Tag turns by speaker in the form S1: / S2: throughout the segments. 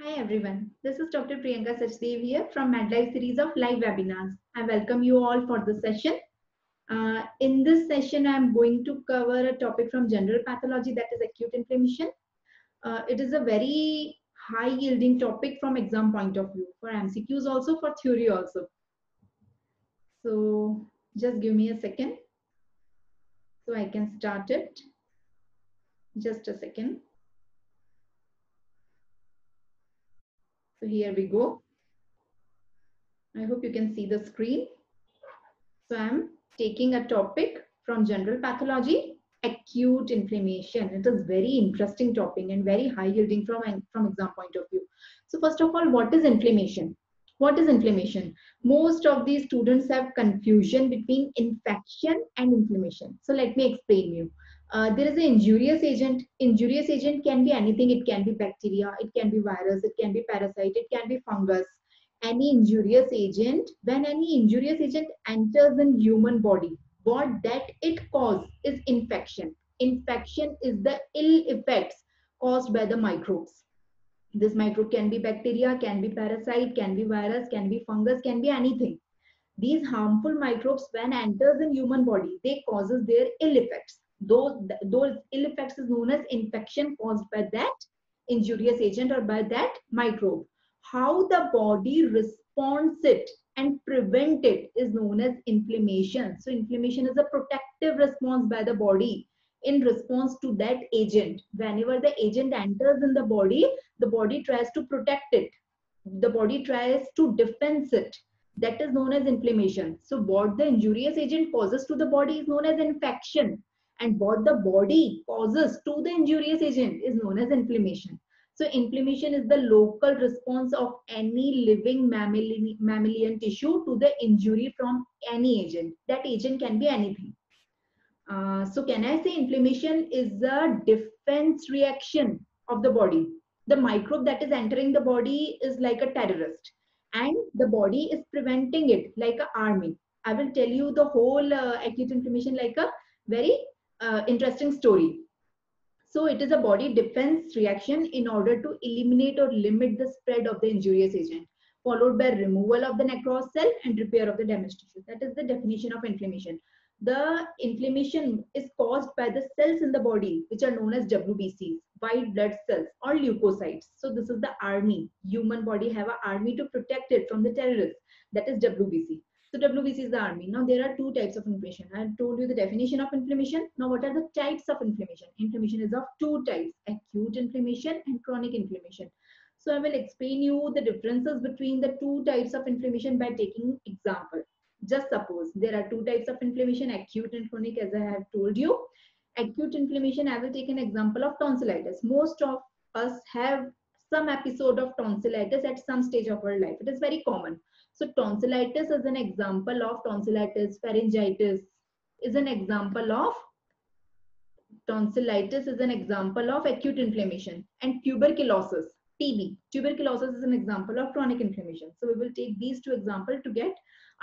S1: Hi everyone, this is Dr. Priyanka Sachdev here from MedLife series of live webinars. I welcome you all for this session. In this session, I am going to cover a topic from general pathology, that is acute inflammation. It is a very high yielding topic from exam point of view, for MCQs also, for theory also. So just give me a second so I can start it. Just a second. So here we go. I hope you can see the screen. So I'm taking a topic from general pathology, acute inflammation. It is very interesting topic and very high yielding from exam point of view. So first of all, what is inflammation? What is inflammation? Most of these students have confusion between infection and inflammation. So let me explain you. There is an injurious agent. Injurious agent can be anything. It can be bacteria, it can be virus, it can be parasite, it can be fungus. Any injurious agent, when any injurious agent enters in human body, what that it cause is infection. Infection is the ill effects caused by the microbes. This microbe can be bacteria, can be parasite, can be virus, can be fungus, can be anything. These harmful microbes, when enters in human body, they causes their ill effects. Those ill effects is known as infection caused by that injurious agent or by that microbe. How the body responds it and prevent it is known as inflammation. So inflammation is a protective response by the body in response to that agent. Whenever the agent enters in the body tries to protect it. The body tries to defend it. That is known as inflammation. So what the injurious agent causes to the body is known as infection, and what the body causes to the injurious agent is known as inflammation. So inflammation is the local response of any living mammalian tissue to the injury from any agent. That agent can be anything. So can I say inflammation is a defense reaction of the body? The microbe that is entering the body is like a terrorist, and the body is preventing it like an army. I will tell you the whole acute inflammation like a very interesting story. So it is a body defense reaction in order to eliminate or limit the spread of the injurious agent, followed by removal of the necrosed cell and repair of the damaged tissue. That is the definition of inflammation. The inflammation is caused by the cells in the body, which are known as WBCs, white blood cells or leukocytes. So this is the army. Human body have an army to protect it from the terrorists. That is WBC. So WBC is the army. Now there are two types of inflammation. I have told you the definition of inflammation. Now what are the types of inflammation? Inflammation is of two types, acute inflammation and chronic inflammation. So I will explain you the differences between the two types of inflammation by taking example. Just suppose there are two types of inflammation, acute and chronic, as I have told you. Acute inflammation, I will take an example of tonsillitis. Most of us have some episode of tonsillitis at some stage of our life. It is very common. So tonsillitis is an example of tonsillitis. Pharyngitis is an example of tonsillitis is an example of acute inflammation. And tuberculosis, TB. Tuberculosis is an example of chronic inflammation. So we will take these two examples to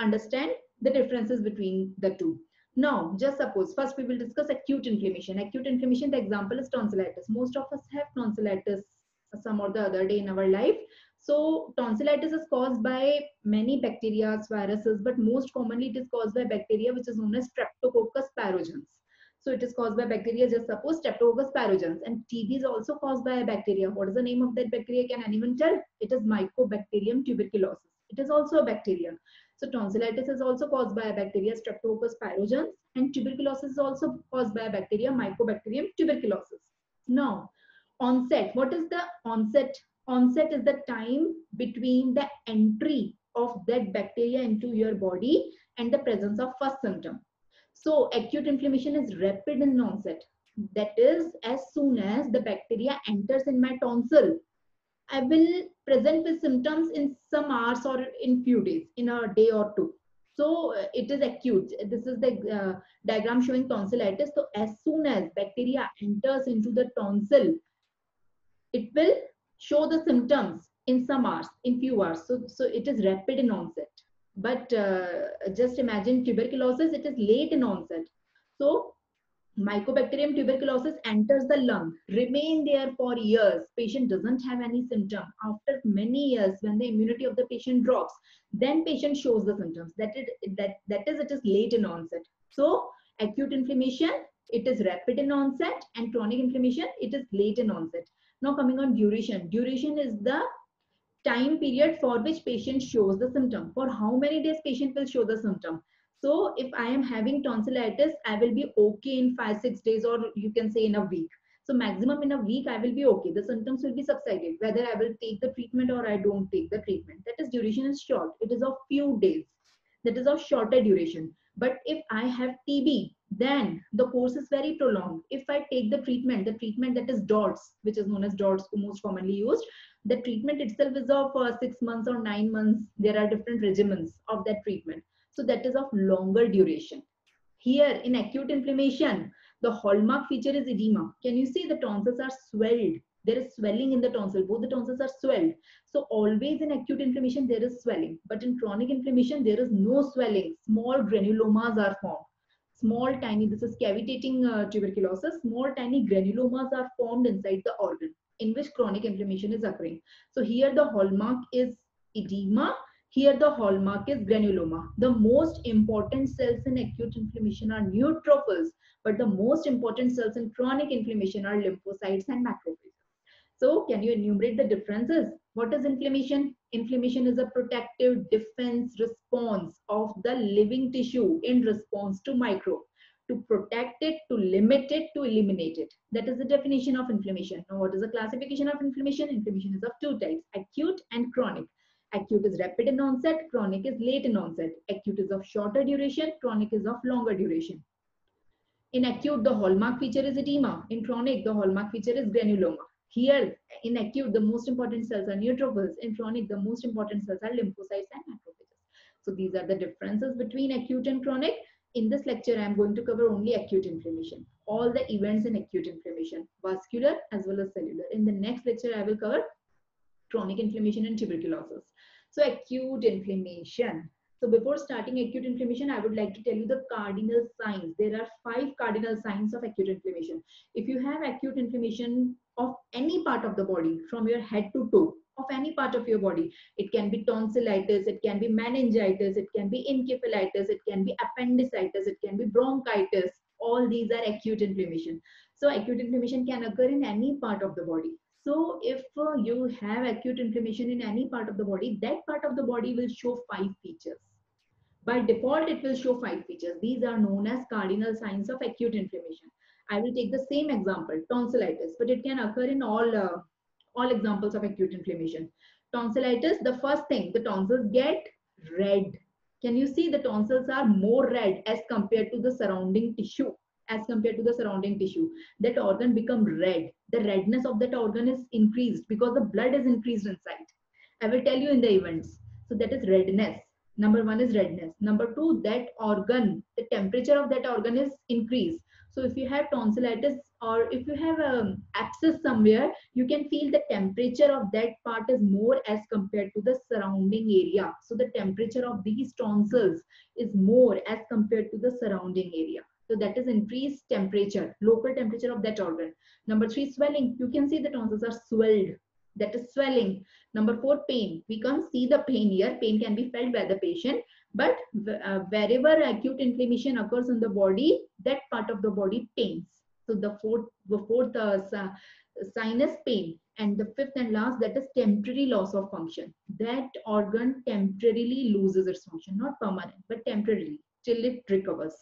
S1: understand the differences between the two. Now, just suppose first we will discuss acute inflammation. Acute inflammation, the example is tonsillitis. Most of us have tonsillitis some or the other day in our life. So tonsillitis is caused by many bacteria, viruses, but most commonly it is caused by bacteria which is known as Streptococcus pyogenes. So it is caused by bacteria, just suppose Streptococcus pyogenes. And TB is also caused by a bacteria. What is the name of that bacteria? Can anyone tell? It is Mycobacterium tuberculosis. It is also a bacteria. So tonsillitis is also caused by a bacteria, Streptococcus pyogenes, and tuberculosis is also caused by a bacteria, Mycobacterium tuberculosis. Now, onset. What is the onset? Onset is the time between the entry of that bacteria into your body and the presence of first symptom. So acute inflammation is rapid in onset. That is, as soon as the bacteria enters in my tonsil, I will present with symptoms in some hours or in few days, in a day or two. So it is acute. This is the diagram showing tonsillitis. So as soon as bacteria enters into the tonsil, it will show the symptoms in some hours, in few hours. So it is rapid in onset. But just imagine tuberculosis, it is late in onset. So Mycobacterium tuberculosis enters the lung, remain there for years. Patient doesn't have any symptom. After many years, when the immunity of the patient drops, then patient shows the symptoms. That it is late in onset. So acute inflammation, it is rapid in onset, and chronic inflammation, it is late in onset. Now coming on duration. Duration is the time period for which patient shows the symptom. For how many days patient will show the symptom? So if I am having tonsillitis, I will be okay in 5-6 days, or you can say in a week. So maximum in a week, I will be okay. The symptoms will be subsided, whether I will take the treatment or I don't take the treatment. That is, duration is short. It is of few days. That is of shorter duration. But if I have TB, then the course is very prolonged. If I take the treatment that is DOTS, which is known as DOTS, most commonly used, the treatment itself is of 6 months or 9 months. There are different regimens of that treatment. So that is of longer duration. Here in acute inflammation, the hallmark feature is edema. Can you see the tonsils are swelled? There is swelling in the tonsil. Both the tonsils are swelled. So always in acute inflammation, there is swelling. But in chronic inflammation, there is no swelling. Small granulomas are formed. Small, tiny, this is cavitating tuberculosis. Small, tiny granulomas are formed inside the organ in which chronic inflammation is occurring. So here the hallmark is edema. Here the hallmark is granuloma. The most important cells in acute inflammation are neutrophils, but the most important cells in chronic inflammation are lymphocytes and macrophages. So can you enumerate the differences? What is inflammation? Inflammation is a protective defense response of the living tissue in response to microbe. To protect it, to limit it, to eliminate it. That is the definition of inflammation. Now, what is the classification of inflammation? Inflammation is of two types, acute and chronic. Acute is rapid in onset, chronic is late in onset. Acute is of shorter duration, chronic is of longer duration. In acute, the hallmark feature is edema. In chronic, the hallmark feature is granuloma. Here, in acute, the most important cells are neutrophils. In chronic, the most important cells are lymphocytes and macrophages. So these are the differences between acute and chronic. In this lecture, I am going to cover only acute inflammation. All the events in acute inflammation, vascular as well as cellular. In the next lecture, I will cover chronic inflammation and tuberculosis. So acute inflammation. So before starting acute inflammation, I would like to tell you the cardinal signs. There are 5 cardinal signs of acute inflammation. If you have acute inflammation of any part of the body, from your head to toe, of any part of your body, it can be tonsillitis, it can be meningitis, it can be encephalitis, it can be appendicitis, it can be bronchitis. All these are acute inflammation. So acute inflammation can occur in any part of the body. So if you have acute inflammation in any part of the body, that part of the body will show 5 features. By default, it will show 5 features. These are known as cardinal signs of acute inflammation. I will take the same example, tonsillitis, but it can occur in all examples of acute inflammation. Tonsillitis, the first thing, the tonsils get red. Can you see the tonsils are more red as compared to the surrounding tissue? As compared to the surrounding tissue, that organ become red. The redness of that organ is increased because the blood is increased inside. I will tell you in the events. So that is redness. Number 1 is redness. Number 2, that organ, the temperature of that organ is increased. So if you have tonsillitis or if you have an abscess somewhere, you can feel the temperature of that part is more as compared to the surrounding area. So the temperature of these tonsils is more as compared to the surrounding area. So that is increased temperature, local temperature of that organ. Number 3, swelling. You can see the tonsils are swelled. That is swelling. Number 4, pain. We can't see the pain here. Pain can be felt by the patient. But wherever acute inflammation occurs in the body, that part of the body pains. So the fourth sign is pain. And the 5th and last, that is temporary loss of function. That organ temporarily loses its function, not permanent, but temporarily, till it recovers.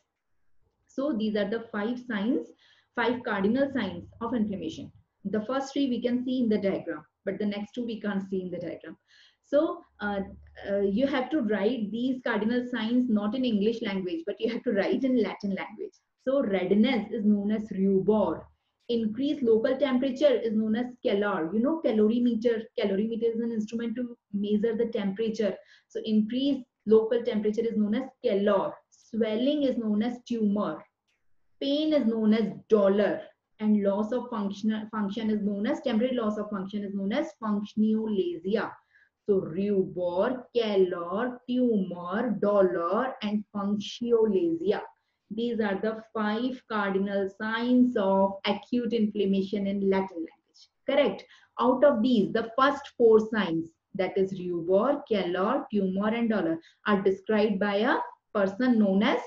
S1: So these are the 5 signs, 5 cardinal signs of inflammation. The first 3 we can see in the diagram, but the next 2 we can't see in the diagram. So you have to write these cardinal signs not in English language, but you have to write in Latin language. So redness is known as rubor. Increased local temperature is known as calor. You know calorimeter. Calorimeter is an instrument to measure the temperature. So increased local temperature is known as calor. Swelling is known as tumor. Pain is known as dolor. And loss of function is known as, temporary loss of function is known as functionolasia. So rubor, calor, tumor, dolor, and functionolasia. These are the 5 cardinal signs of acute inflammation in Latin language. Correct. Out of these, the first 4 signs, that is rubor, calor, tumor, and dolor, are described by a person known as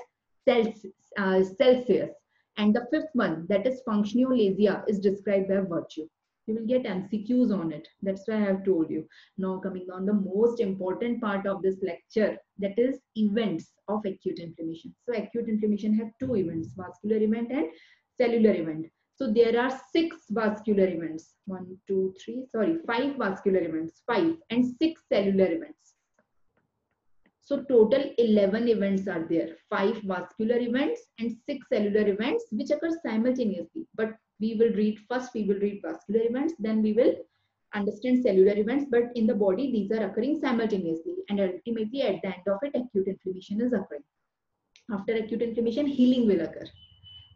S1: Celsius. And the 5th one, that is functionolasia, is described by virtue. You will get MCQs on it. That's why I have told you. Now coming on the most important part of this lecture, that is events of acute inflammation. So acute inflammation have 2 events, vascular event and cellular event. So there are 6 vascular events. 5 vascular events, 5 and 6 cellular events. So total 11 events are there, 5 vascular events and 6 cellular events which occur simultaneously. But we will read vascular events, then we will understand cellular events. But in the body, these are occurring simultaneously, and ultimately at the end of it, acute inflammation is occurring. After acute inflammation, healing will occur.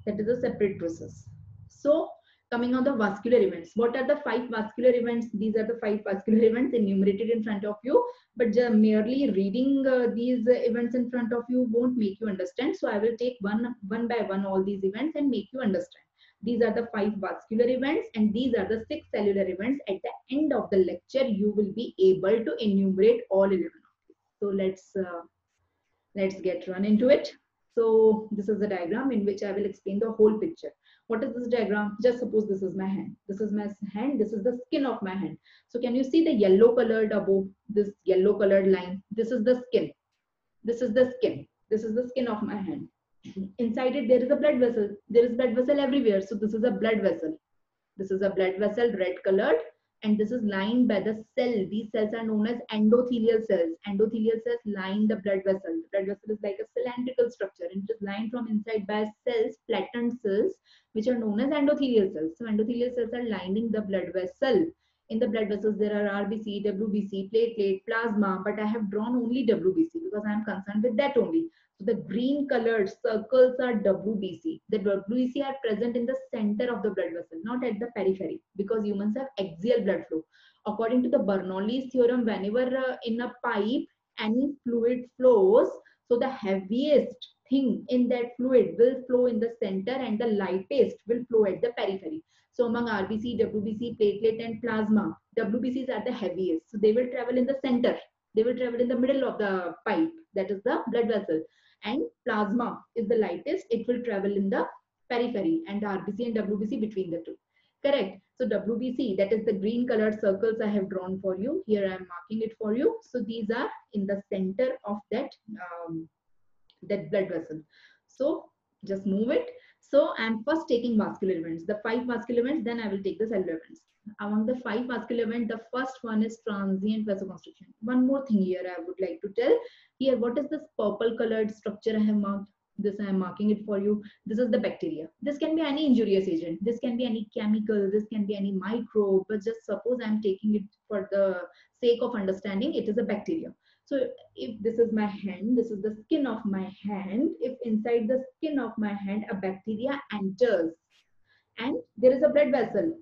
S1: That is a separate process. So coming on the vascular events, what are the 5 vascular events? These are the 5 vascular events enumerated in front of you, but merely reading these events in front of you won't make you understand. So I will take one by one all these events and make you understand. These are the 5 vascular events, and these are the 6 cellular events. At the end of the lecture, you will be able to enumerate all 11 of these. So let's get run into it. So this is the diagram in which I will explain the whole picture. What is this diagram? Just suppose this is my hand. This is my hand. This is the skin of my hand. So can you see the yellow colored above this yellow colored line? This is the skin. This is the skin. This is the skin of my hand. Inside it, there is a blood vessel. There is blood vessel everywhere. So this is a blood vessel. This is a blood vessel, red colored. And this is lined by the cell. These cells are known as endothelial cells. Endothelial cells line the blood vessel. The blood vessel is like a cylindrical structure, and it is lined from inside by cells, flattened cells, which are known as endothelial cells. So endothelial cells are lining the blood vessel. In the blood vessels, there are RBC, WBC, platelet, plasma, but I have drawn only WBC because I am concerned with that only. So the green colored circles are WBC. The WBC are present in the center of the blood vessel, not at the periphery, because humans have axial blood flow. According to the Bernoulli's theorem, whenever in a pipe any fluid flows, so the heaviest thing in that fluid will flow in the center and the lightest will flow at the periphery. So among RBC, WBC, platelet and plasma, WBCs are the heaviest. So they will travel in the center. They will travel in the middle of the pipe, that is the blood vessel. And plasma is the lightest. It will travel in the periphery, and RBC and WBC between the two. Correct. So WBC, that is the green colored circles I have drawn for you. Here I am marking it for you. So these are in the center of that blood vessel. So just move it. So I'm first taking vascular events, the 5 vascular events, then I will take the cellular events. Among the 5 vascular events, the first one is transient vasoconstriction. One more thing here I would like to tell. Here, what is this purple colored structure I have marked? This I am marking it for you. This is the bacteria. This can be any injurious agent. This can be any chemical. This can be any microbe. But just suppose I am taking it for the sake of understanding, it is a bacteria. So if this is my hand, this is the skin of my hand. If inside the skin of my hand a bacteria enters, and there is a blood vessel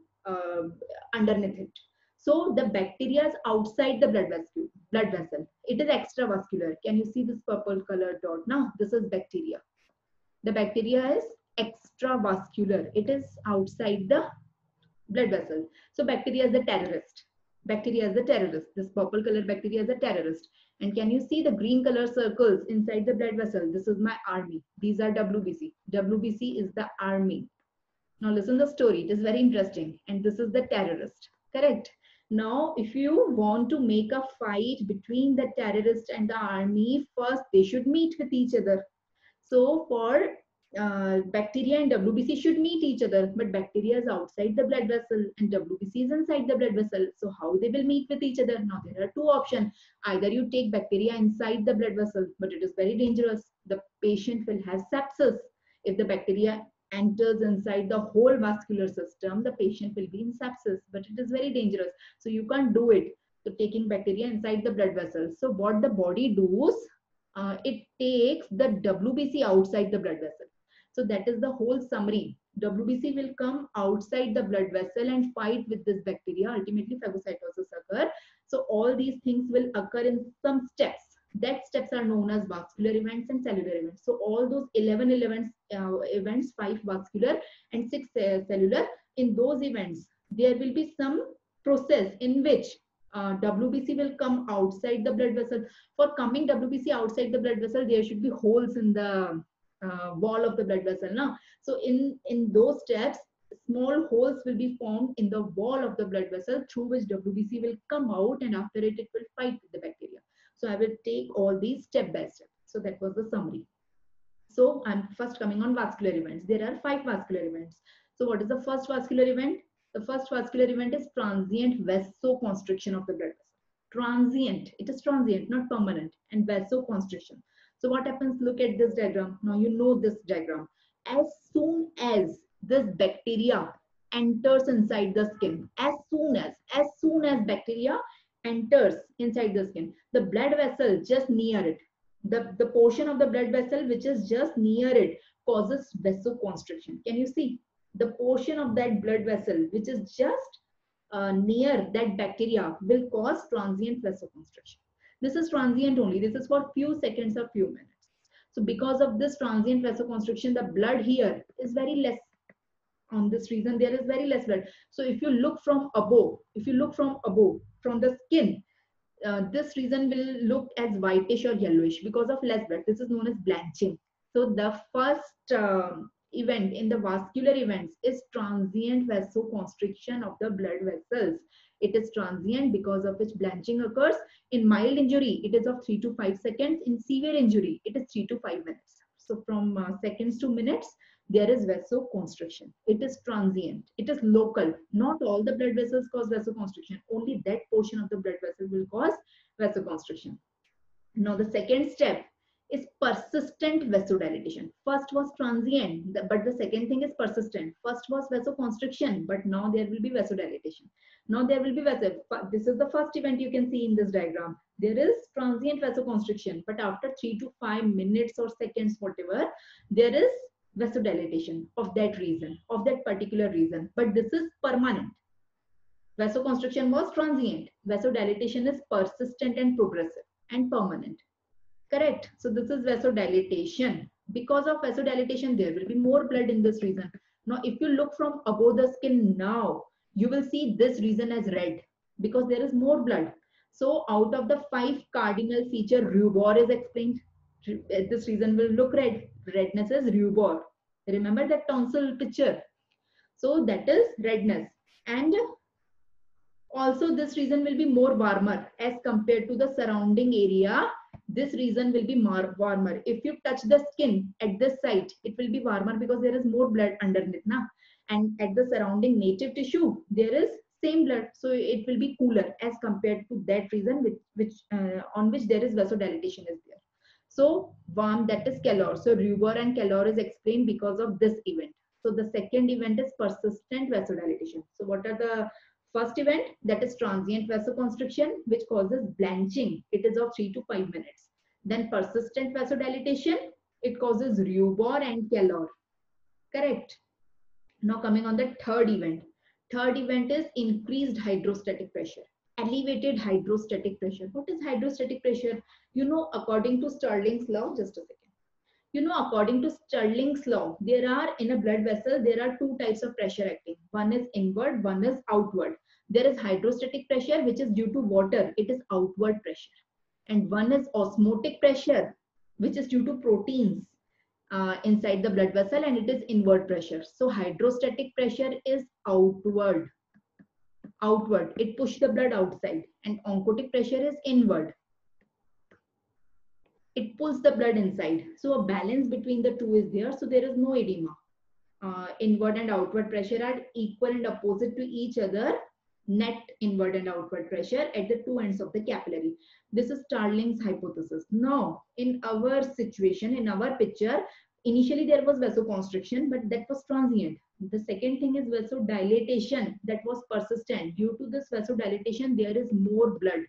S1: underneath it. So the bacteria is outside the blood vessel. It is extravascular. Can you see this purple colored dot? Now this is bacteria. The bacteria is extravascular. It is outside the blood vessel. So bacteria is the terrorist. Bacteria is the terrorist. This purple colored bacteria is a terrorist. And can you see the green color circles inside the blood vessel? This is my army. These are WBC. WBC is the army. Now listen to the story. It is very interesting. And this is the terrorist. Correct. Now, if you want to make a fight between the terrorist and the army, first they should meet with each other. So for bacteria and WBC should meet each other, but bacteria is outside the blood vessel and WBC is inside the blood vessel. So how they will meet with each other? Now there are 2 options. Either you take bacteria inside the blood vessel, but it is very dangerous. The patient will have sepsis. If the bacteria enters inside the whole vascular system, the patient will be in sepsis, but it is very dangerous. So you can't do it. So taking bacteria inside the blood vessel. So what the body does, it takes the WBC outside the blood vessel. So that is the whole summary. WBC will come outside the blood vessel and fight with this bacteria. Ultimately, phagocytosis occur. So all these things will occur in some steps. that steps are known as vascular events and cellular events. So all those 11 events, 5 vascular and 6 cellular, in those events, there will be some process in which WBC will come outside the blood vessel. For coming WBC outside the blood vessel, there should be holes in the wall of the blood vessel. Now, so in those steps, small holes will be formed in the wall of the blood vessel through which WBC will come out, and after it will fight with the bacteria. So I will take all these step by step. So that was the summary. So I'm first coming on vascular events. There are 5 vascular events. So what is the first vascular event? The first vascular event is transient vasoconstriction of the blood vessel. Transient, it is transient, not permanent, and vasoconstriction. So what happens? Look at this diagram. Now you know this diagram. As soon as this bacteria enters inside the skin, as soon as bacteria enters inside the skin, the blood vessel just near it, the portion of the blood vessel which is just near it causes vasoconstriction. Can you see? The portion of that blood vessel which is just near that bacteria will cause transient vasoconstriction. This is transient only. This is for few seconds or few minutes. So because of this transient vasoconstriction, the blood here is very less. On this reason, there is very less blood. So if you look from above, from the skin, this region will look as whitish or yellowish because of less blood. This is known as blanching. So the first event in the vascular events is transient vasoconstriction of the blood vessels. It is transient, because of which blanching occurs. In mild injury, it is of 3 to 5 seconds. In severe injury, it is 3 to 5 minutes. So from seconds to minutes, there is vasoconstriction. It is transient. It is local. Not all the blood vessels cause vasoconstriction. Only that portion of the blood vessel will cause vasoconstriction. Now the second step is persistent vasodilatation. First was transient, but the second thing is persistent. First was vasoconstriction, but now there will be vasodilatation. Now there will be this is the first event you can see in this diagram. There is transient vasoconstriction, but after 3 to 5 minutes or seconds, whatever, there is vasodilatation of that reason, of that particular reason. But this is permanent. Vasoconstriction was transient. Vasodilatation is persistent and progressive and permanent. Correct. So this is vasodilatation. Because of vasodilatation, there will be more blood in this region. Now, if you look from above the skin now, you will see this region as red because there is more blood. So out of the 5 cardinal feature, rubor is explained. This region will look red. Redness is rubor. Remember that tonsil picture. So that is redness. And also this region will be more warmer as compared to the surrounding area. This region will be more warmer. If you touch the skin at this site, it will be warmer because there is more blood underneath now. And at the surrounding native tissue, there is same blood. So it will be cooler as compared to that region on which there is vasodilatation is there. So warm, that is calor. So rubor and calor is explained because of this event. So the second event is persistent vasodilatation. So what are the first event? That is transient vasoconstriction, which causes blanching. It is of 3 to 5 minutes. Then persistent vasodilatation, it causes rubor and calor. Correct. Now coming on the third event. Third event is increased hydrostatic pressure. Elevated hydrostatic pressure. What is hydrostatic pressure? You know, according to Stirling's law, just a second. You know, according to Stirling's law, there are in a blood vessel, there are 2 types of pressure acting. One is inward, one is outward. There is hydrostatic pressure, which is due to water. It is outward pressure. And one is osmotic pressure, which is due to proteins inside the blood vessel, and it is inward pressure. So hydrostatic pressure is outward. Outward, it pushes the blood outside, and oncotic pressure is inward. It pulls the blood inside. So a balance between the two is there. So there is no edema. Inward and outward pressure are equal and opposite to each other. Net inward and outward pressure at the 2 ends of the capillary. This is Stirling's hypothesis. Now, in our situation, in our picture, initially there was vasoconstriction, but that was transient. The second thing is vasodilatation, that was persistent. Due to this vasodilatation, there is more blood.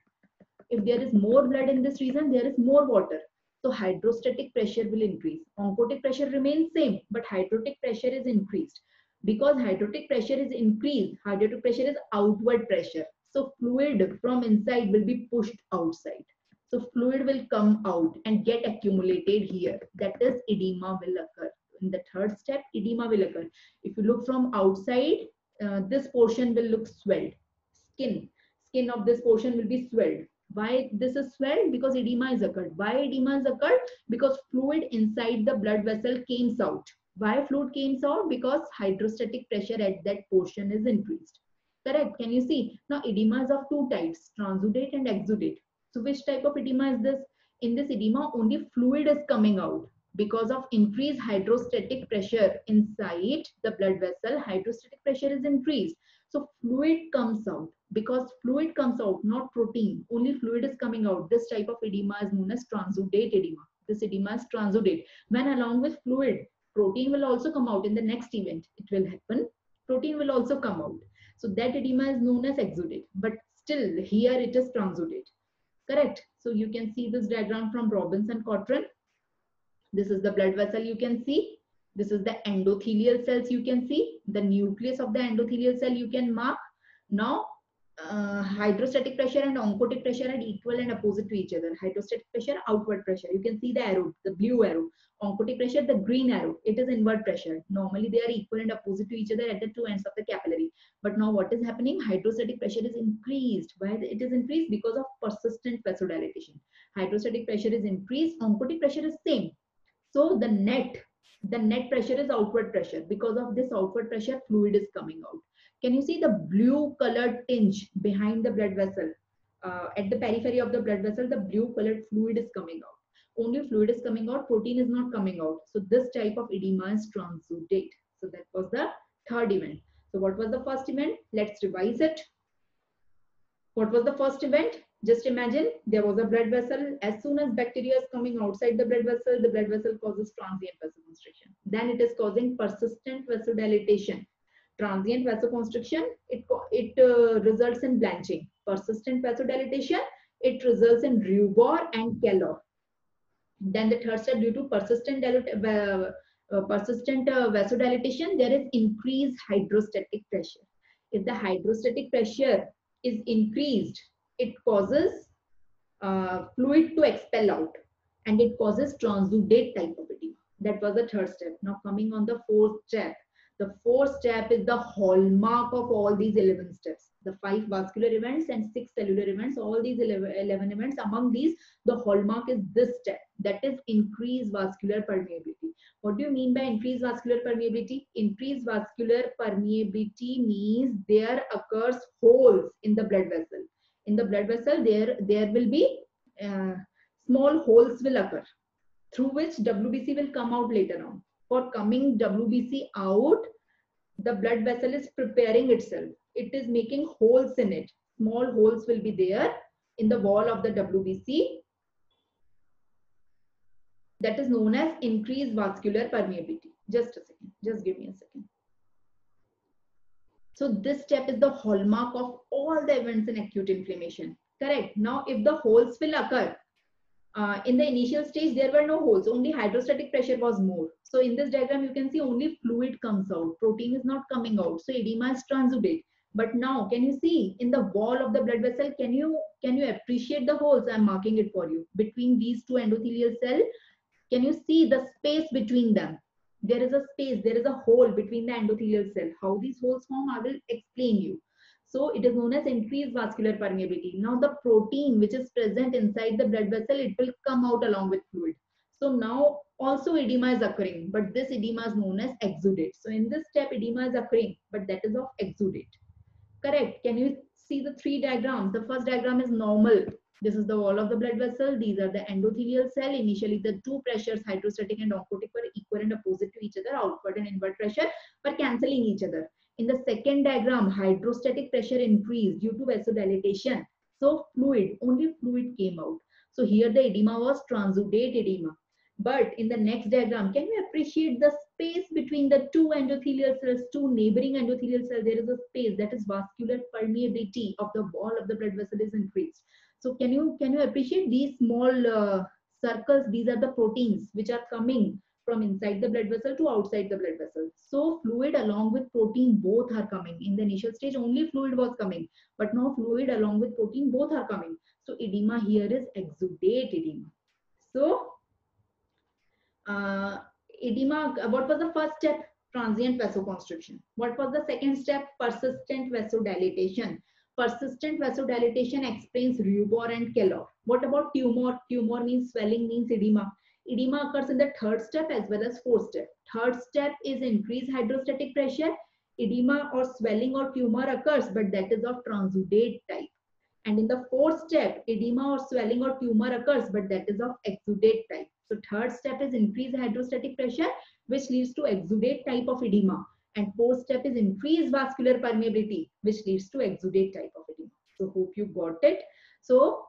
S1: If there is more blood in this region, there is more water. So hydrostatic pressure will increase. Oncotic pressure remains same, but hydrotic pressure is increased. Because hydrotic pressure is increased, hydrotic pressure is outward pressure. So fluid from inside will be pushed outside. So fluid will come out and get accumulated here. That is, edema will occur. In the third step, edema will occur. If you look from outside, this portion will look swelled. Skin of this portion will be swelled. Why this is swelled? Because edema is occurred. Why edema is occurred? Because fluid inside the blood vessel came out. Why fluid came out? Because hydrostatic pressure at that portion is increased. Correct? Can you see? Now edema is of two types, transudate and exudate. So which type of edema is this? In this edema, only fluid is coming out. Because of increased hydrostatic pressure inside the blood vessel, hydrostatic pressure is increased. So fluid comes out. Because fluid comes out, not protein, only fluid is coming out. This type of edema is known as transudate edema. This edema is transudate. When along with fluid, protein will also come out in the next event. It will happen. Protein will also come out. So that edema is known as exudate. But still, here it is transudate. Correct? So you can see this diagram from Robinson-Cotran. This is the blood vessel you can see. This is the endothelial cells you can see. The nucleus of the endothelial cell you can mark. Now, hydrostatic pressure and oncotic pressure are equal and opposite to each other. Hydrostatic pressure, outward pressure. You can see the arrow, the blue arrow. Oncotic pressure, the green arrow. It is inward pressure. Normally, they are equal and opposite to each other at the two ends of the capillary. But now what is happening? Hydrostatic pressure is increased. Why it is increased? Because of persistent vasodilation. Hydrostatic pressure is increased. Oncotic pressure is same. So the net pressure is outward pressure. Because of this outward pressure, fluid is coming out. Can you see the blue colored tinge behind the blood vessel? At the periphery of the blood vessel, the blue colored fluid is coming out. Only fluid is coming out, protein is not coming out. So this type of edema is transudate. So that was the third event. So what was the first event? Let's revise it. What was the first event? Just imagine there was a blood vessel. As soon as bacteria is coming outside the blood vessel causes transient vasoconstriction. Then it is causing persistent vasodilation. Transient vasoconstriction, it results in blanching. Persistent vasodilation, it results in rubor and calor. Then the third step, due to persistent vasodilation, there is increased hydrostatic pressure. If the hydrostatic pressure is increased, it causes fluid to expel out, and it causes transudate type of edema. That was the third step. Now coming on the fourth step. The fourth step is the hallmark of all these 11 steps. The 5 vascular events and 6 cellular events, all these 11 events, among these, the hallmark is this step, that is increased vascular permeability. What do you mean by increased vascular permeability? Increased vascular permeability means there occurs holes in the blood vessel. In the blood vessel, there will be small holes will occur, through which WBC will come out later on. For coming WBC out, the blood vessel is preparing itself. It is making holes in it. Small holes will be there in the wall of the WBC. That is known as increased vascular permeability. Just a second. Just give me a second. So this step is the hallmark of all the events in acute inflammation. Correct. Now, if the holes will occur, in the initial stage, there were no holes, only hydrostatic pressure was more. So in this diagram, you can see only fluid comes out. Protein is not coming out. So edema is transudate. But now, can you see in the wall of the blood vessel, can you appreciate the holes? I'm marking it for you. Between these two endothelial cells, can you see the space between them? There is a space, there is a hole between the endothelial cell. How these holes form, I will explain you. So it is known as increased vascular permeability. Now the protein which is present inside the blood vessel, it will come out along with fluid. So now also edema is occurring, but this edema is known as exudate. So in this step, edema is occurring, but that is of exudate. Correct. Can you see the 3 diagrams? The first diagram is normal. This is the wall of the blood vessel. These are the endothelial cell. Initially, the 2 pressures, hydrostatic and oncotic, were equal and opposite to each other. Outward and inward pressure were cancelling each other. In the second diagram, hydrostatic pressure increased due to vasodilation. So only fluid came out. So here the edema was transudate edema. But in the next diagram, can you appreciate the space between the 2 endothelial cells, 2 neighboring endothelial cells? There is a space, that is vascular permeability of the wall of the blood vessel is increased. So can you appreciate these small circles? These are the proteins which are coming from inside the blood vessel to outside the blood vessel. So fluid along with protein both are coming. In the initial stage, only fluid was coming, but now fluid along with protein both are coming. So So edema here is exudate edema. So edema, what was the first step? Transient vasoconstriction. What was the second step? Persistent vasodilatation. Persistent vasodilatation explains rubor and Kellogg. What about tumor? Tumor means swelling, means edema. Edema occurs in the third step as well as fourth step. Third step is increased hydrostatic pressure. Edema or swelling or tumor occurs, but that is of transudate type. And in the fourth step, edema or swelling or tumor occurs, but that is of exudate type. So third step is increased hydrostatic pressure, which leads to exudate type of edema. And fourth step is increased vascular permeability, which leads to exudate type of edema. So hope you got it. So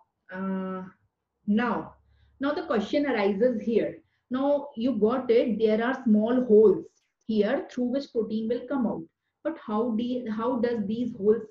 S1: now the question arises here. Now you got it. There are small holes here through which protein will come out. But how does these holes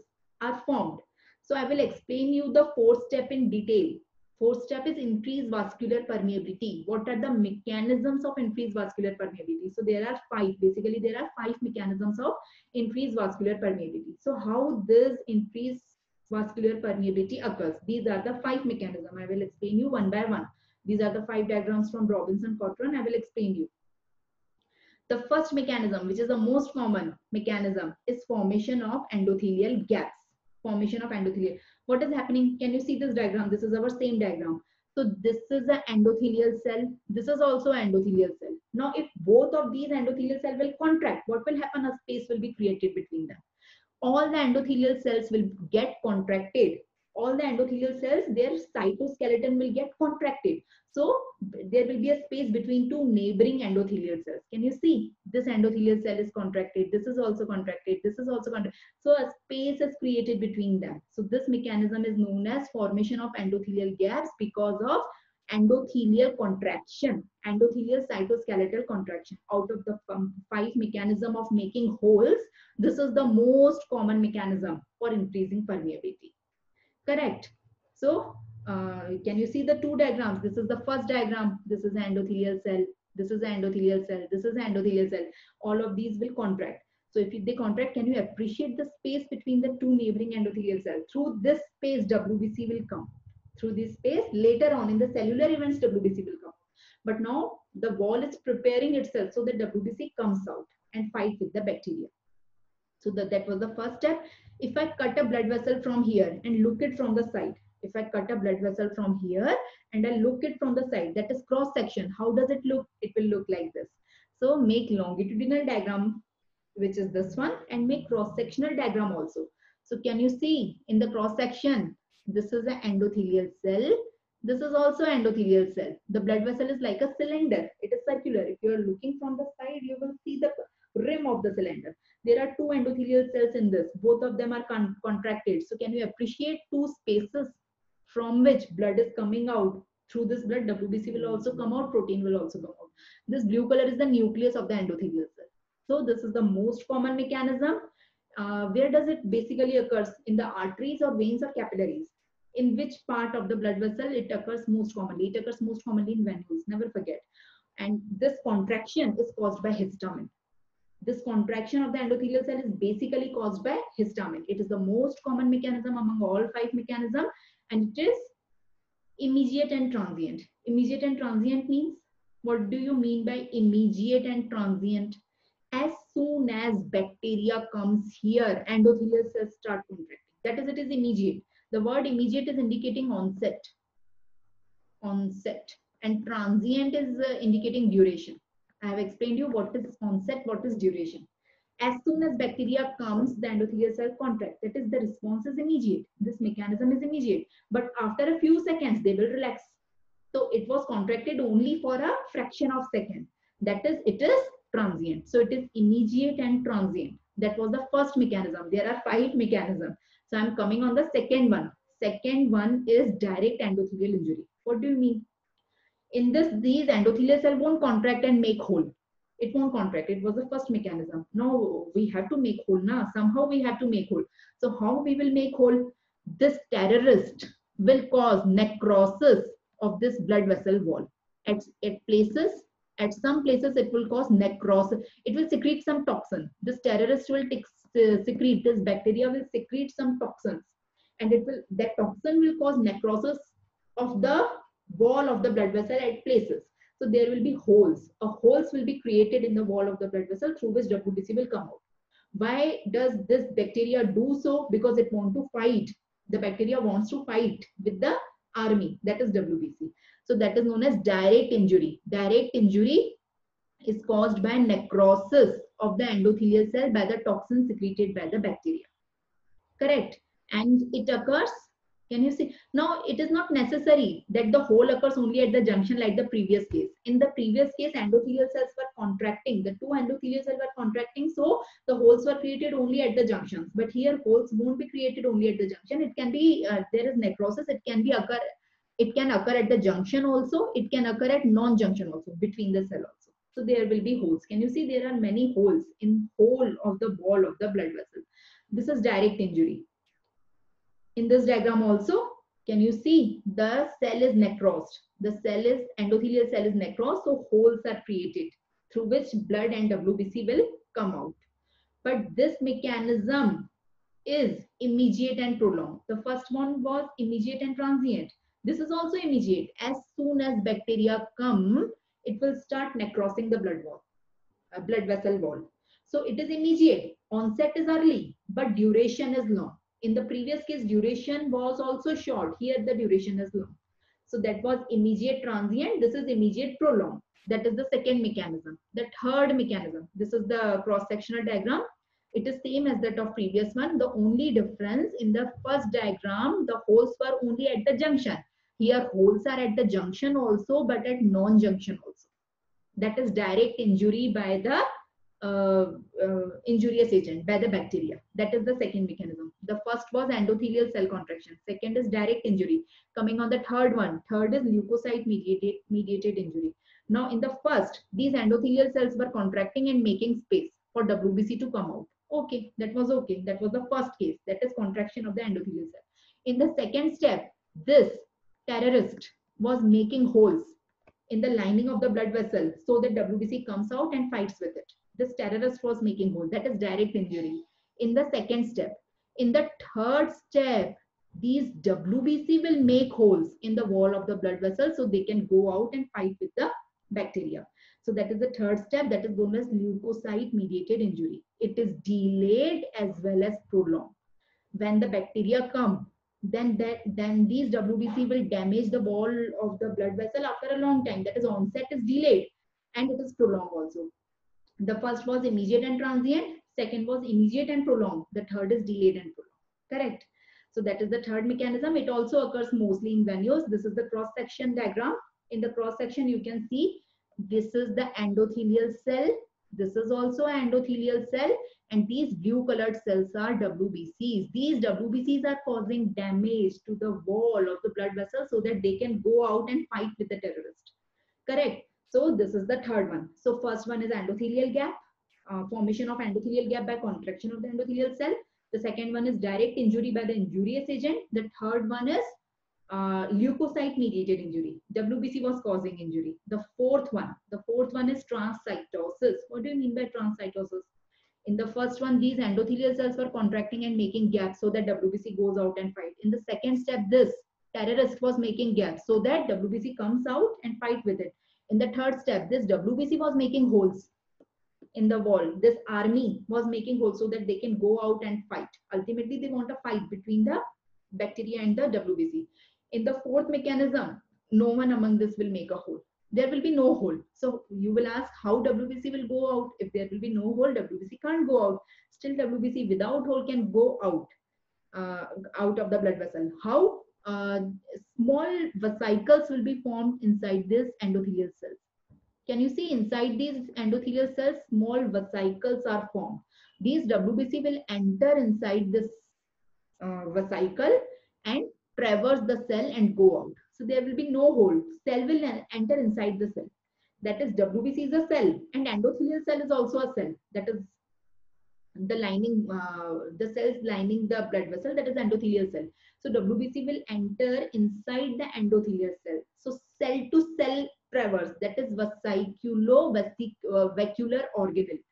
S1: are formed? So I will explain you the fourth step in detail. Fourth step is increased vascular permeability. What are the mechanisms of increased vascular permeability? So there are five. Basically, there are 5 mechanisms of increased vascular permeability. So how this increased vascular permeability occurs? These are the 5 mechanisms. I will explain you one by one. These are the 5 diagrams from Robinson-Cotran. I will explain you. The first mechanism, which is the most common mechanism, is formation of endothelial gaps. Formation of endothelial. What is happening? Can you see this diagram? This is our same diagram. So this is an endothelial cell. This is also an endothelial cell. Now, if both of these endothelial cells will contract, what will happen? A space will be created between them. All the endothelial cells will get contracted. All the endothelial cells, their cytoskeleton will get contracted. So there will be a space between 2 neighboring endothelial cells. Can you see? This endothelial cell is contracted. This is also contracted. This is also contracted. So a space is created between them. So this mechanism is known as formation of endothelial gaps because of endothelial contraction, endothelial cytoskeletal contraction. Out of the 5 mechanisms of making holes, this is the most common mechanism for increasing permeability. Correct. So can you see the 2 diagrams? This is the first diagram. This is the endothelial cell. This is the endothelial cell. This is the endothelial cell. All of these will contract. So if they contract, can you appreciate the space between the 2 neighboring endothelial cells? Through this space, WBC will come. Through this space, later on in the cellular events, WBC will come. But now the wall is preparing itself so that WBC comes out and fights with the bacteria. So that was the first step. If I cut a blood vessel from here and look it from the side, if I cut a blood vessel from here and I look it from the side, that is cross section. How does it look? It will look like this. So make longitudinal diagram, which is this one, and make cross sectional diagram also. So can you see in the cross section, this is an endothelial cell. This is also endothelial cell. The blood vessel is like a cylinder. It is circular. If you are looking from the side, you will see the rim of the cylinder. There are 2 endothelial cells in this. Both of them are contracted. So can you appreciate 2 spaces from which blood is coming out? Through this blood, WBC will also come out, protein will also come out. This blue color is the nucleus of the endothelial cell. So this is the most common mechanism. Where does it basically occurs? In the arteries or veins or capillaries? In which part of the blood vessel it occurs most commonly? It occurs most commonly in venules, never forget. And this contraction is caused by histamine. This contraction of the endothelial cell is basically caused by histamine. It is the most common mechanism among all 5 mechanisms, and it is immediate and transient. Immediate and transient means, what do you mean by immediate and transient? As soon as bacteria comes here, endothelial cells start contracting. That is, it is immediate. The word immediate is indicating onset. And transient is indicating duration. I have explained you what is onset, what is duration. As soon as bacteria comes, the endothelial cell contracts. That is, the response is immediate. This mechanism is immediate. But after a few seconds, they will relax. So it was contracted only for a fraction of a second. That is, it is transient. So it is immediate and transient. That was the first mechanism. There are 5 mechanisms. So I'm coming on the second one. Second one is direct endothelial injury. What do you mean? In this, these endothelial cells won't contract and make hole. It won't contract. It was the first mechanism. Now we have to make hole. Now somehow we have to make hole. So how we will make hole? This terrorist will cause necrosis of this blood vessel wall. At some places it will cause necrosis. It will secrete some toxin. This terrorist will secrete, this bacteria will secrete some toxins. and that toxin will cause necrosis of the wall of the blood vessel at places. So there will be holes. Holes will be created in the wall of the blood vessel through which WBC will come out. Why does this bacteria do so? Because it wants to fight. The bacteria wants to fight with the army, that is WBC. So that is known as direct injury. Direct injury is caused by necrosis of the endothelial cell by the toxin secreted by the bacteria. Correct. And it occurs, can you see? Now, it is not necessary that the hole occurs only at the junction like the previous case. In the previous case, endothelial cells were contracting. The two endothelial cells were contracting, so the holes were created only at the junctions. But here, holes won't be created only at the junction. It can be, there is necrosis. It can occur at the junction also. It can occur at non-junction also, between the cell also. So there will be holes. Can you see there are many holes in whole of the wall of the blood vessel? This is direct injury. In this diagram also, can you see the cell is necrosed? The endothelial cell is necrosed, so holes are created through which blood and WBC will come out. But this mechanism is immediate and prolonged. The first one was immediate and transient. This is also immediate. As soon as bacteria come, it will start necrosing the blood vessel wall. So it is immediate. Onset is early, but duration is long. In the previous case, duration was also short. Here, the duration is long. So that was immediate transient. This is immediate prolonged. That is the second mechanism. The third mechanism, this is the cross-sectional diagram. It is same as that of previous one. The only difference in the first diagram, the holes were only at the junction. Here, holes are at the junction also, but at non-junction also. That is direct injury by the injurious agent, by the bacteria. That is the second mechanism. The first was endothelial cell contraction. Second is direct injury. Coming on the third one, third is leukocyte mediated injury. Now in the first, these endothelial cells were contracting and making space for WBC to come out. Okay, that was okay. That was the first case. That is contraction of the endothelial cell. In the second step, this terrorist was making holes in the lining of the blood vessel so that WBC comes out and fights with it. This terrorist was making hole. That is direct injury. In the second step. In the third step, these WBC will make holes in the wall of the blood vessel so they can go out and fight with the bacteria. So that is the third step. That is known as leukocyte mediated injury. It is delayed as well as prolonged. When the bacteria come, then these WBC will damage the wall of the blood vessel after a long time. That is, onset is delayed and it is prolonged also. The first was immediate and transient. Second was immediate and prolonged. The third is delayed and prolonged. Correct. So that is the third mechanism. It also occurs mostly in venules. This is the cross-section diagram. In the cross-section, you can see this is the endothelial cell. This is also an endothelial cell. And these blue-colored cells are WBCs. These WBCs are causing damage to the wall of the blood vessel so that they can go out and fight with the terrorist. Correct. So this is the third one. So first one is endothelial gap, formation of endothelial gap by contraction of the endothelial cell. The second one is direct injury by the injurious agent. The third one is leukocyte mediated injury. WBC was causing injury. The fourth one is transcytosis. What do you mean by transcytosis? In the first one, these endothelial cells were contracting and making gaps so that WBC goes out and fight. In the second step, this terrorist was making gaps so that WBC comes out and fight with it. In the third step, this WBC was making holes in the wall. This army was making holes so that they can go out and fight. Ultimately, they want a fight between the bacteria and the WBC. In the fourth mechanism, no one among this will make a hole. There will be no hole. So you will ask how WBC will go out. If there will be no hole, WBC can't go out. Still, WBC without hole can go out of the blood vessel. How? Small vesicles will be formed inside this endothelial cells. Can you see inside these endothelial cells, small vesicles are formed. These WBC will enter inside this vesicle and traverse the cell and go out. So there will be no hole. Cell will enter inside the cell. That is, WBC is a cell and endothelial cell is also a cell. That is the lining, the cells lining the blood vessel, that is endothelial cell. So WBC will enter inside the endothelial cell. So cell to cell traverse, that is vesicular organelle.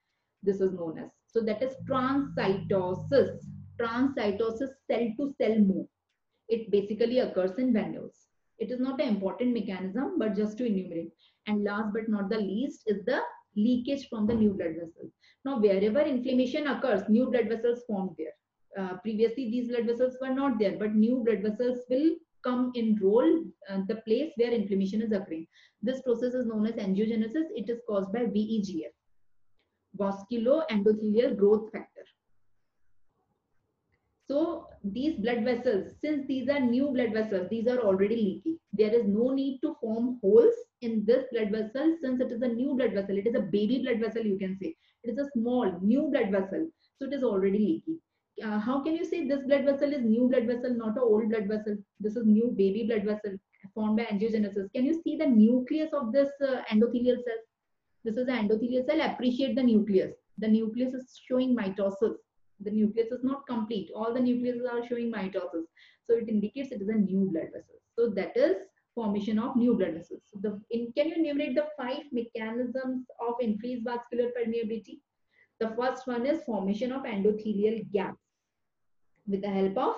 S1: This is known as. So that is transcytosis. Transcytosis, cell to cell move. It basically occurs in venules. It is not an important mechanism, but just to enumerate. And last but not the least is the leakage from the new blood vessels. Now, wherever inflammation occurs, new blood vessels form there. Previously, these blood vessels were not there, but new blood vessels will come in role, the place where inflammation is occurring. This process is known as angiogenesis. It is caused by VEGF, vasculoendothelial growth factor. So these blood vessels, since these are new blood vessels, these are already leaky. There is no need to form holes in this blood vessel since it is a new blood vessel. It is a baby blood vessel, you can say. It is a small new blood vessel. So it is already leaky. How can you say this blood vessel is new blood vessel, not an old blood vessel? This is new baby blood vessel formed by angiogenesis. Can you see the nucleus of this endothelial cell? This is the endothelial cell. Appreciate the nucleus. The nucleus is showing mitosis. The nucleus is not complete. All the nucleuses are showing mitosis. So it indicates it is a new blood vessel. So that is formation of new blood vessels. So can you enumerate the 5 mechanisms of increased vascular permeability? The first one is formation of endothelial gaps. With the help of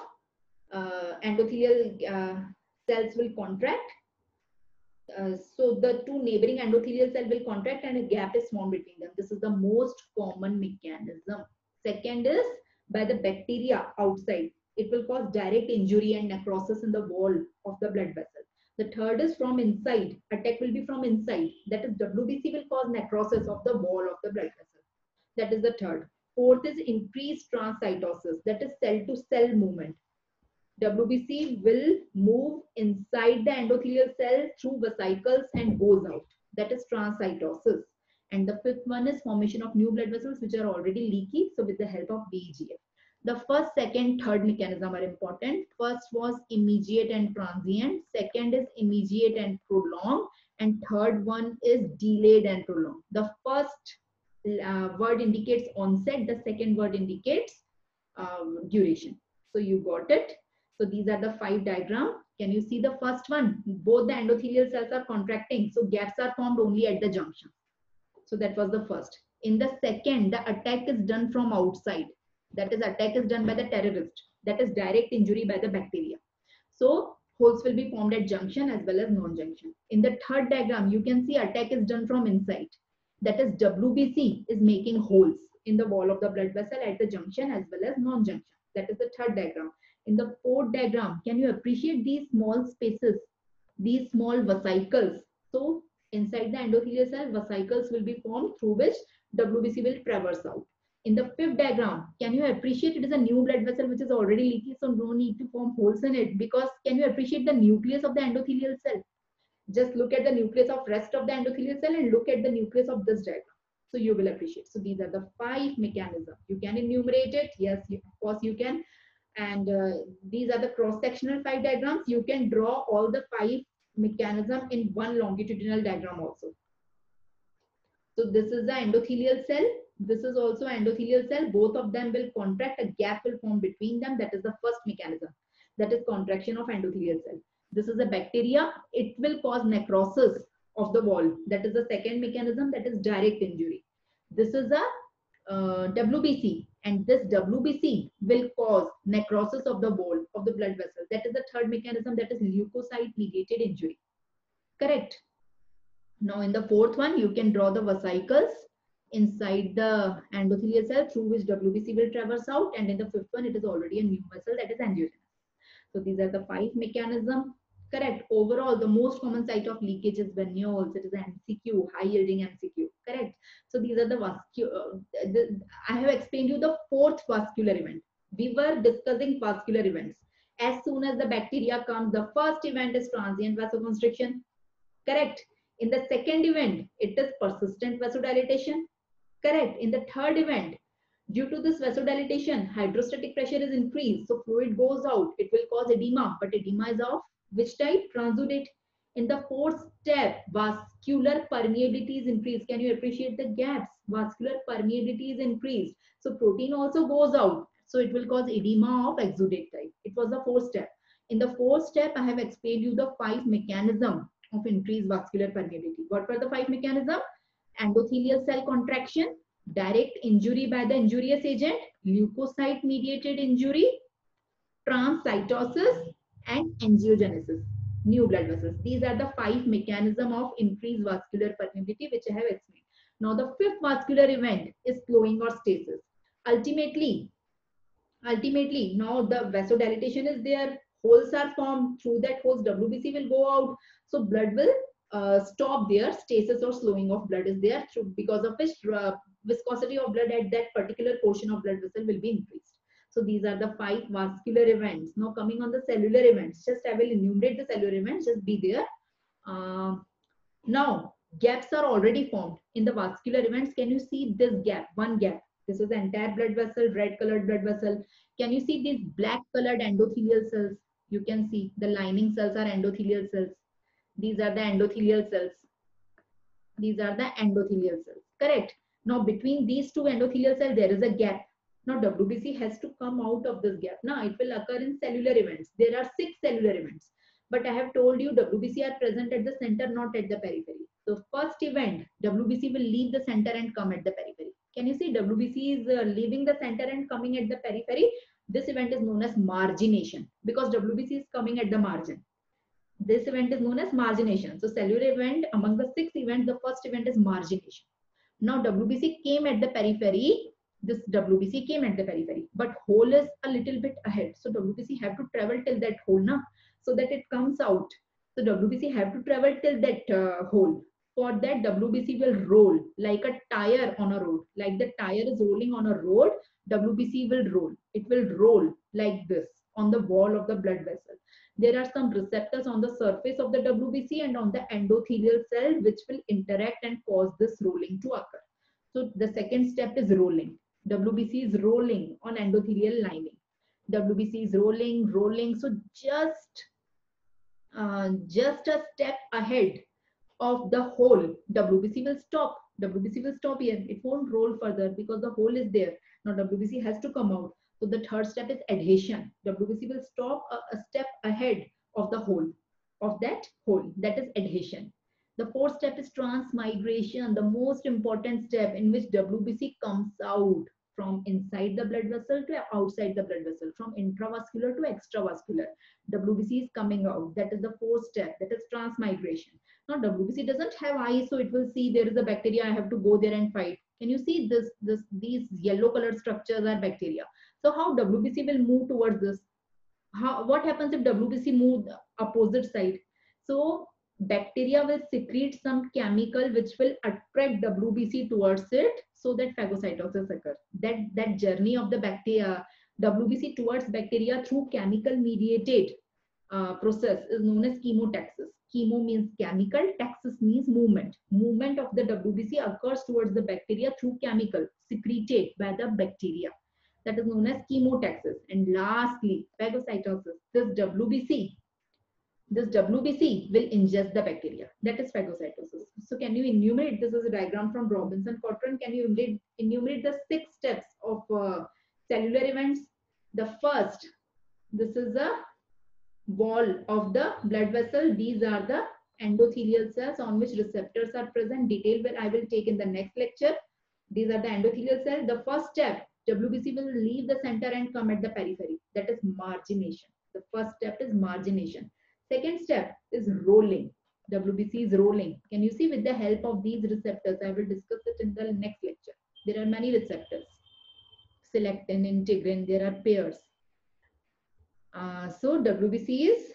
S1: endothelial cells will contract. So the two neighboring endothelial cell will contract and a gap is formed between them. This is the most common mechanism. Second is by the bacteria outside. It will cause direct injury and necrosis in the wall of the blood vessel. The third is from inside. Attack will be from inside. That is WBC will cause necrosis of the wall of the blood vessel. That is the third. Fourth is increased transcytosis. That is cell-to-cell movement. WBC will move inside the endothelial cell through vesicles and goes out. That is transcytosis. And the fifth one is formation of new blood vessels which are already leaky. So with the help of VEGF. The first, second, third mechanism are important. First was immediate and transient. Second is immediate and prolonged. And third one is delayed and prolonged. The first word indicates onset. The second word indicates duration. So you got it. So these are the 5 diagrams. Can you see the first one? Both the endothelial cells are contracting. So gaps are formed only at the junction. So that was the first. In the second, the attack is done from outside. That is, attack is done by the terrorist. That is direct injury by the bacteria. So holes will be formed at junction as well as non-junction. In the third diagram, you can see attack is done from inside. That is, WBC is making holes in the wall of the blood vessel at the junction as well as non-junction. That is the third diagram. In the fourth diagram, can you appreciate these small spaces, these small vesicles? So inside the endothelial cell, vesicles will be formed through which WBC will traverse out. In the fifth diagram, can you appreciate it is a new blood vessel which is already leaky, so no need to form holes in it, because can you appreciate the nucleus of the endothelial cell? Just look at the nucleus of rest of the endothelial cell and look at the nucleus of this diagram. So you will appreciate. So these are the 5 mechanisms. You can enumerate it. Yes, of course you can. And these are the cross-sectional 5 diagrams. You can draw all the 5 mechanisms in one longitudinal diagram also. So this is the endothelial cell. This is also endothelial cell. Both of them will contract. A gap will form between them. That is the first mechanism. That is contraction of endothelial cell. This is a bacteria. It will cause necrosis of the wall. That is the second mechanism. That is direct injury. This is a WBC, and this WBC will cause necrosis of the wall of the blood vessel. That is the third mechanism. That is leukocyte mediated injury. Correct. Now in the fourth one, you can draw the vesicles inside the endothelial cell through which WBC will traverse out. And in the fifth one, it is already a new vessel, that is angiogenesis. So these are the 5 mechanisms. Correct. Overall, the most common site of leakage is venules. It is MCQ, high yielding MCQ. Correct. So these are the I have explained you the 4th vascular event. We were discussing vascular events. As soon as the bacteria comes, the first event is transient vasoconstriction. Correct. In the second event, it is persistent vasodilatation. Correct. In the third event, due to this vasodilatation, hydrostatic pressure is increased. So fluid goes out. It will cause edema, but edema is of which type? Transudate. In the fourth step, vascular permeability is increased. Can you appreciate the gaps? Vascular permeability is increased. So protein also goes out. So it will cause edema of exudate type. It was the 4th step. In the 4th step, I have explained you the 5 mechanisms of increased vascular permeability. What were the 5 mechanisms? Endothelial cell contraction, direct injury by the injurious agent, leukocyte mediated injury, transcytosis, and angiogenesis, new blood vessels. These are the 5 mechanisms of increased vascular permeability which I have explained. Now the 5th vascular event is slowing or stasis. Ultimately, now the vasodilatation is there, holes are formed, through that holes WBC will go out, so blood will stop there, stasis or slowing of blood is there, through because of which viscosity of blood at that particular portion of blood vessel will be increased. So these are the 5 vascular events. Now coming on the cellular events, just I will enumerate the cellular events, just be there. Now gaps are already formed in the vascular events. Can you see this gap? One gap. This is the entire blood vessel, red colored blood vessel. Can you see these black colored endothelial cells? You can see the lining cells are endothelial cells. These are the endothelial cells. These are the endothelial cells. Correct. Now between these two endothelial cells, there is a gap. Now WBC has to come out of this gap. Now it will occur in cellular events. There are 6 cellular events. But I have told you WBC are present at the center, not at the periphery. So first event, WBC will leave the center and come at the periphery. Can you see WBC is leaving the center and coming at the periphery? This event is known as margination because WBC is coming at the margin. This event is known as margination. So cellular event, among the 6 events, the first event is margination. Now WBC came at the periphery. This WBC came at the periphery, but hole is a little bit ahead. So WBC have to travel till that hole now, so that it comes out. So WBC have to travel till that hole. For that, WBC will roll like a tire on a road. Like the tire is rolling on a road, WBC will roll. It will roll like this on the wall of the blood vessel. There are some receptors on the surface of the WBC and on the endothelial cell which will interact and cause this rolling to occur. So the second step is rolling. WBC is rolling on endothelial lining. WBC is rolling. So just a step ahead of the hole, WBC will stop. WBC will stop here. It won't roll further because the hole is there. Now WBC has to come out. So the third step is adhesion. WBC will stop a step ahead of the hole, of that hole. That is adhesion. The fourth step is transmigration, the most important step in which WBC comes out from inside the blood vessel to outside the blood vessel, from intravascular to extravascular. WBC is coming out. That is the fourth step. That is transmigration. Now WBC doesn't have eyes, so it will see there is a bacteria. I have to go there and fight. Can you see these yellow colored structures are bacteria. So how WBC will move towards this? What happens if WBC move opposite side? So bacteria will secrete some chemical which will attract WBC towards it, so that phagocytosis occurs. That journey of the bacteria, WBC towards bacteria through chemical mediated process is known as chemotaxis. Chemo means chemical, taxis means movement. Movement of the WBC occurs towards the bacteria through chemical secreted by the bacteria. That is known as chemotaxis. And lastly, phagocytosis. This WBC will ingest the bacteria. That is phagocytosis. So can you enumerate? This is a diagram from Robinson-Cotran. Can you enumerate the 6 steps of cellular events? The first, this is a wall of the blood vessel. These are the endothelial cells on which receptors are present. Detail I will take in the next lecture. These are the endothelial cells. The first step, WBC will leave the center and come at the periphery. That is margination. The first step is margination. Second step is rolling. WBC is rolling. Can you see with the help of these receptors? I will discuss it in the next lecture. There are many receptors. Selectin, integrin, there are pairs. So WBC is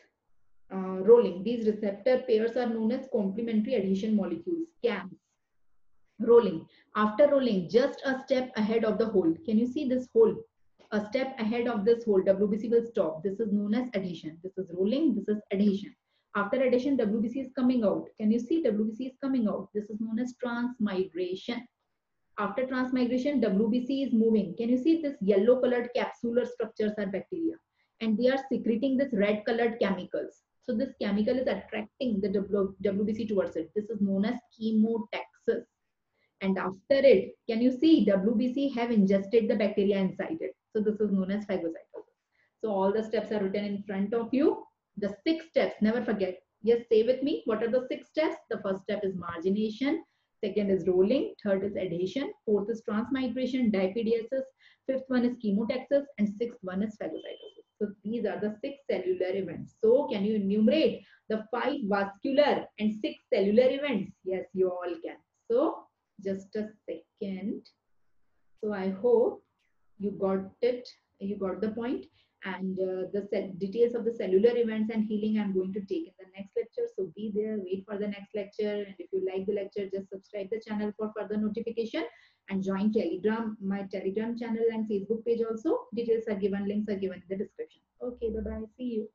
S1: rolling. These receptor pairs are known as complementary adhesion molecules, CAMs. Rolling. After rolling, just a step ahead of the hole. Can you see this hole? A step ahead of this hole, WBC will stop. This is known as adhesion. This is rolling. This is adhesion. After adhesion, WBC is coming out. Can you see WBC is coming out? This is known as transmigration. After transmigration, WBC is moving. Can you see this yellow colored capsular structures are bacteria? And they are secreting this red colored chemicals. So this chemical is attracting the WBC towards it. This is known as chemotaxis. And after it, can you see WBC have ingested the bacteria inside it? So this is known as phagocytosis. So all the steps are written in front of you. The 6 steps, never forget. Yes, stay with me. What are the 6 steps? The first step is margination. Second is rolling. Third is adhesion. Fourth is transmigration, diapediasis. Fifth one is chemotaxis. And sixth one is phagocytosis. So these are the 6 cellular events. So can you enumerate the 5 vascular and 6 cellular events? Yes, you all can. So just a second. So I hope you got it, you got the point. And the details of the cellular events and healing I'm going to take in the next lecture. So be there, wait for the next lecture. And if you like the lecture, just subscribe the channel for further notification and join Telegram, my Telegram channel and Facebook page also. Details are given, links are given in the description. Okay, bye-bye. See you.